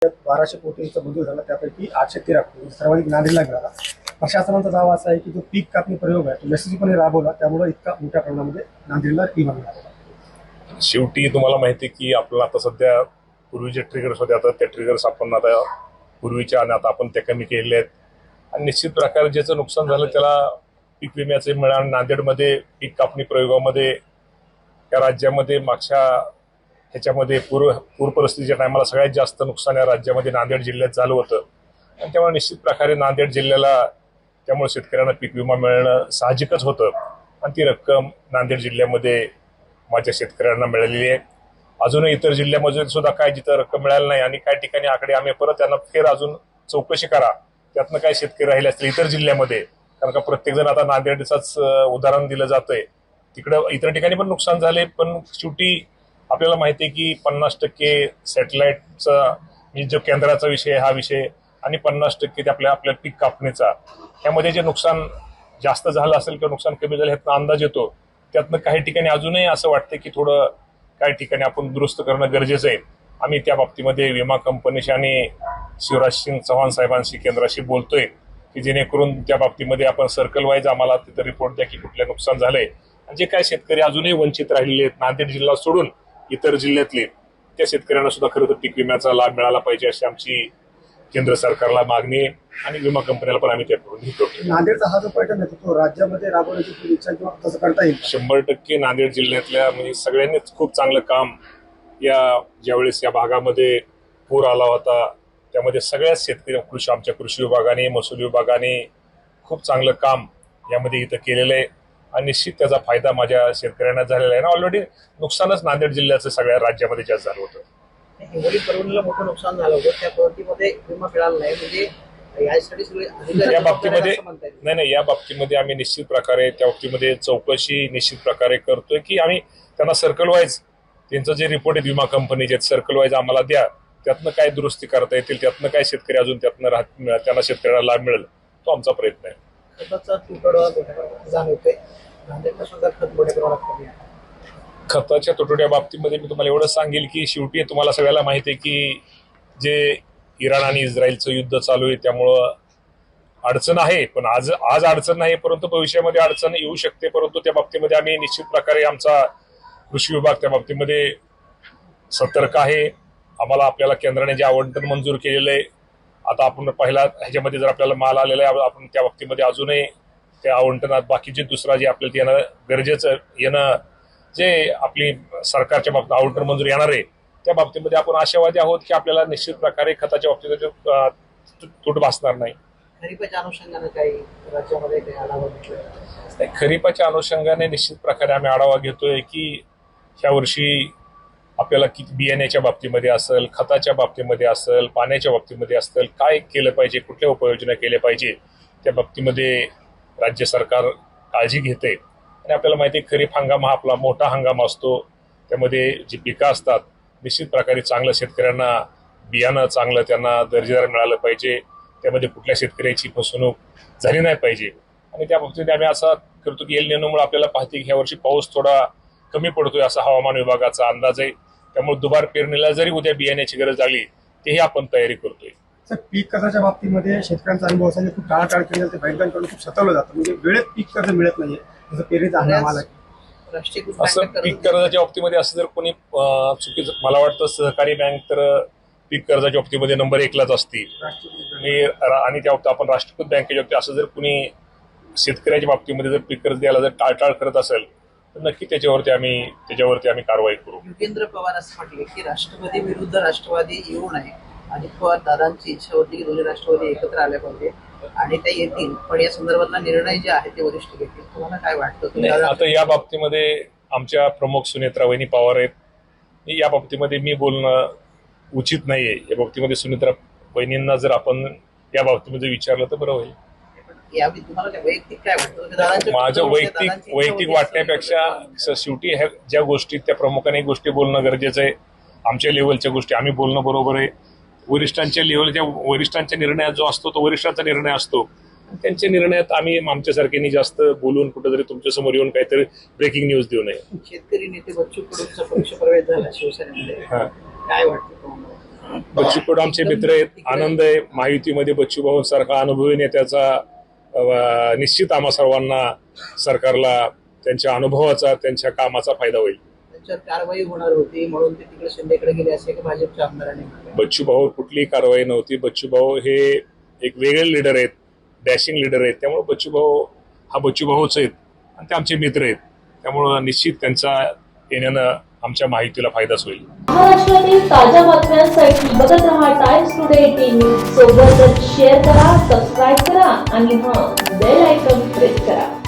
1200 कोटींचा मंजूर झाला, त्यापैकी 813 कोटी सर्वाधिक नांदेडला मिळाला. प्रशासनाचा दावा असा आहे की जो पीक कापणी प्रयोग आहे तो यशस्वीपणे राबवला, त्यामुळे इतका मोठ्या प्रमाणामध्ये नांदेडला विमा मिळाला. शेवटी तुम्हाला माहिती आहे की आपल्याला आता सध्या पूर्वीचे ट्रिगर्स होते, आता त्या ट्रिगर्स आपण आता पूर्वीच्या आणि आता आपण ते कमी केलेले आहेत. आणि निश्चित प्रकारे ज्याचं नुकसान झालं त्याला पीक विम्याचे मिळाले. नांदेडमध्ये पीक कापणी प्रयोगामध्ये या राज्यामध्ये मागच्या ह्याच्यामध्ये पूर परिस्थितीच्या टायमाला सगळ्यात जास्त नुकसान या राज्यामध्ये नांदेड जिल्ह्यात झालं होतं. आणि त्यामुळे निश्चित प्रकारे नांदेड जिल्ह्याला त्यामुळे शेतकऱ्यांना पीक विमा मिळणं साहजिकच होतं. आणि ती रक्कम नांदेड जिल्ह्यामध्ये माझ्या शेतकऱ्यांना मिळालेली आहे. अजूनही इतर जिल्ह्यामध्ये सुद्धा काय जिथं रक्कम मिळाली नाही आणि काही ठिकाणी आकडे आम्ही परत त्यांना फेर अजून चौकशी करा, त्यातनं काय शेतकरी राहिले असतील इतर जिल्ह्यामध्ये, कारण का प्रत्येक जण आता नांदेडचाच उदाहरण दिलं जातंय. तिकडं इतर ठिकाणी पण नुकसान झाले, पण शेवटी आपल्याला माहिती आहे की 50% सॅटेलाइटचा जो केंद्राचा विषय हा विषय आणि 50% ते आपल्या पीक कापणीचा, यामध्ये जे नुकसान जास्त झालं असेल किंवा नुकसान कमी झालं ह्यातनं अंदाज येतो. त्यातनं काही ठिकाणी अजूनही असं वाटतं की थोडं काही ठिकाणी आपण दुरुस्त करणं गरजेचं आहे. आम्ही त्या बाबतीमध्ये विमा कंपनीशी आणि शिवराज सिंग चौहान साहेबांशी केंद्राशी बोलतोय की जेणेकरून त्या बाबतीमध्ये आपण सर्कल वाईज आम्हाला तिथं रिपोर्ट द्या की कुठलं नुकसान झालंय. आणि जे काय शेतकरी अजूनही वंचित राहिलेले आहेत नांदेड जिल्हा सोडून इतर जिल्ह्यातले, त्या शेतकऱ्यांना सुद्धा खरं तर पीक विम्याचा लाभ मिळाला पाहिजे अशी आमची केंद्र सरकारला मागणी आहे आणि विमा कंपनीला पण आम्ही त्याकडून घेतो. नांदेडचा हा जो पॅटर्न आहे तो राज्यामध्ये राबवण्याची इच्छा किंवा तसं करता येईल? 100% नांदेड जिल्ह्यातल्या म्हणजे सगळ्यांनीच खूप चांगलं काम ज्यावेळेस या भागामध्ये पूर आला होता त्यामध्ये सगळ्याच शेतकरी आमच्या कृषी विभागाने महसूल विभागाने खूप चांगलं काम यामध्ये इथं केलेलं आहे. आणि निश्चित त्याचा फायदा माझ्या शेतकऱ्यांना झालेला आहे ना. ऑलरेडी नुकसानच नांदेड जिल्ह्याचं सगळ्या राज्यामध्ये जास्त झालं होतं. हिंगोली परभणीला मोठं नुकसान झालं होतं, त्या प्रवृत्तीमध्ये विमा मिळाला नाही, म्हणजे यासाठी या बाबतीमध्ये नाही या बाबतीमध्ये आम्ही निश्चित प्रकारे त्या बाबतीमध्ये चौकशी निश्चित प्रकारे करतोय की आम्ही त्यांना सर्कल वाईज त्यांचं जे रिपोर्ट आहे विमा कंपनीचे सर्कल वाईज आम्हाला द्या, त्यातनं काय दुरुस्ती करता येतील, त्यातनं काय शेतकरी अजून त्यातनं त्यांना शेतकऱ्याला लाभ मिळेल तो आमचा प्रयत्न आहे. खताचा तुटवडा जाणवतोय, खताच्या तुटवड्या बाबतीमध्ये मी तुम्हाला एवढं सांगेल की शेवटी तुम्हाला सगळ्याला माहिती आहे की जे इराण आणि इस्रायलचं युद्ध चालू आहे त्यामुळं अडचण आहे. पण आज अडचण नाही, परंतु भविष्यामध्ये अडचण येऊ शकते. परंतु त्या बाबतीमध्ये आम्ही निश्चित प्रकारे आमचा कृषी विभाग त्या बाबतीमध्ये सतर्क आहे. आम्हाला आपल्याला केंद्राने जे आवंटन मंजूर केलेलं आहे, आता आपण पहिला ह्याच्यामध्ये जर आपल्याला माल आलेला आहे आपण त्या बाबतीमध्ये अजूनही त्या आवंटनात बाकीचे दुसरा जे आपल्याला येणं गरजेचं येणं जे आपली सरकारच्या बाबतीत आवंटन मंजूर येणार आहे त्या बाबतीमध्ये आपण आशावादी आहोत की आपल्याला निश्चित प्रकारे खताच्या बाबतीत तूट भासणार नाही. खरीपाच्या अनुषंगाने काही राज्यामध्ये काही आढावा घेतला? खरीपाच्या अनुषंगाने निश्चित प्रकारे आम्ही आढावा घेतोय की ह्या वर्षी आपल्याला किती बियाण्याच्या बाबतीमध्ये असेल, खताच्या बाबतीमध्ये असेल, पाण्याच्या बाबतीमध्ये असेल, काय केलं पाहिजे, कुठल्या उपाययोजना केल्या पाहिजे त्या बाबतीमध्ये राज्य सरकार काळजी घेते. आणि आपल्याला माहिती आहे खरीप हंगाम हा आपला मोठा हंगाम असतो, त्यामध्ये जी पिकं असतात निश्चित प्रकारे चांगलं शेतकऱ्यांना बियाणं चांगलं त्यांना दर्जेदार मिळालं पाहिजे, त्यामध्ये कुठल्या शेतकऱ्याची फसवणूक झाली नाही पाहिजे. आणि त्या बाबतीत आम्ही असा करतो की एल निनोमुळे आपल्याला पाहते की ह्या वर्षी पाऊस थोडा कमी पडतोय असा हवामान विभागाचा अंदाज आहे. त्यामुळे दुबार पेरणीला जरी उद्या बियाण्याची गरज लागली तेही आपण तयारी करतोय. पीक कर्जाच्या बाबतीमध्ये शेतकऱ्यांचा अनुभव असा खूप टाळाटाळ केली जाते, बँकांकडून खूप सतवलं जातं, म्हणजे वेळेत पीक कर्ज मिळत नाहीये. जसं पेरणीचा हंगाम आला असं पीक कर्जाच्या बाबतीमध्ये असं जर कोणी चुकीचं, मला वाटतं सहकारी बँक तर पीक कर्जाच्या बाबतीमध्ये नंबर 1लाच असते आणि त्या बाबतीत आपण राष्ट्रीयकृत बँकेच्या बाबतीत असं जर कोणी शेतकऱ्याच्या बाबतीमध्ये जर पीक कर्ज द्यायला जर टाळटाळ करत असेल तर नक्की त्याच्यावरती आम्ही कारवाई करू. योगेंद्र पवार असं म्हटले की राष्ट्रवादी विरुद्ध राष्ट्रवादी येऊ नये. अजित पवार दादांची इच्छा होती की दोन्ही राष्ट्रवादी एकत्र आल्या पाहिजे आणि ते येतील, पण या संदर्भातला निर्णय जे आहे ते वरिष्ठ घेतील. तुम्हाला काय वाटतं? आता या बाबतीमध्ये आमच्या प्रमुख सुनेत्रा वहिनी पवार आहेत, या बाबतीमध्ये मी बोलणं उचित नाहीये. या बाबतीमध्ये सुनेत्रा वहिनींना जर आपण या बाबतीमध्ये विचारलं तर बरं होईल. तुम्हाला वैयक्तिक काय वाटतं? माझं वैयक्तिक वाटण्यापेक्षा शेवटी ह्या ज्या गोष्टी त्या प्रमुखाने गोष्टी बोलणं गरजेचं आहे. आमच्या लेवलच्या गोष्टी आम्ही बोलणं बरोबर आहे. वरिष्ठांच्या लेवलच्या वरिष्ठांच्या निर्णयात जो असतो तो वरिष्ठांचा निर्णय असतो. त्यांच्या निर्णयात आम्ही आमच्यासारख्यांनी जास्त बोलून कुठेतरी तुमच्या समोर येऊन काहीतरी ब्रेकिंग न्यूज देऊ नये. शेतकरी नेते बच्चू कडूंचा पक्ष प्रवेश झाला शिवसेनेमध्ये, काय वाटतं तुम्हाला? बच्चू कडू आमचे मित्र आहेत, आनंद आहे महायुतीमध्ये बच्चू भाऊ सारखा अनुभवी नेत्याचा निश्चित आम्हा सर्वांना सरकारला त्यांच्या अनुभवाचा त्यांच्या कामाचा फायदा होईल. त्यांच्यावर कारवाई होणार होती म्हणून ते तिकडे शिंदेकडे गेले असे की भाजपच्या आमदारांनी म्हटलं. बच्चू भाऊ कुठलीही कारवाई नव्हती. बच्चू भाऊ हे एक वेगळे लीडर आहेत, डॅशिंग लीडर आहेत. त्यामुळे बच्चू भाऊ हा बच्चू भाऊच आहेत आणि ते आमचे मित्र आहेत. त्यामुळं निश्चित त्यांचा येण्यानं आमच्या माहितीला फायदाच होईल. महाराष्ट्रातील ताज्या बातम्यांसाठी बघत रहा टाइम्स टुडे 18 न्यूज. सोबतच शेअर करा, सबस्क्राईब करा आणि बेल आयकॉन प्रेस करा.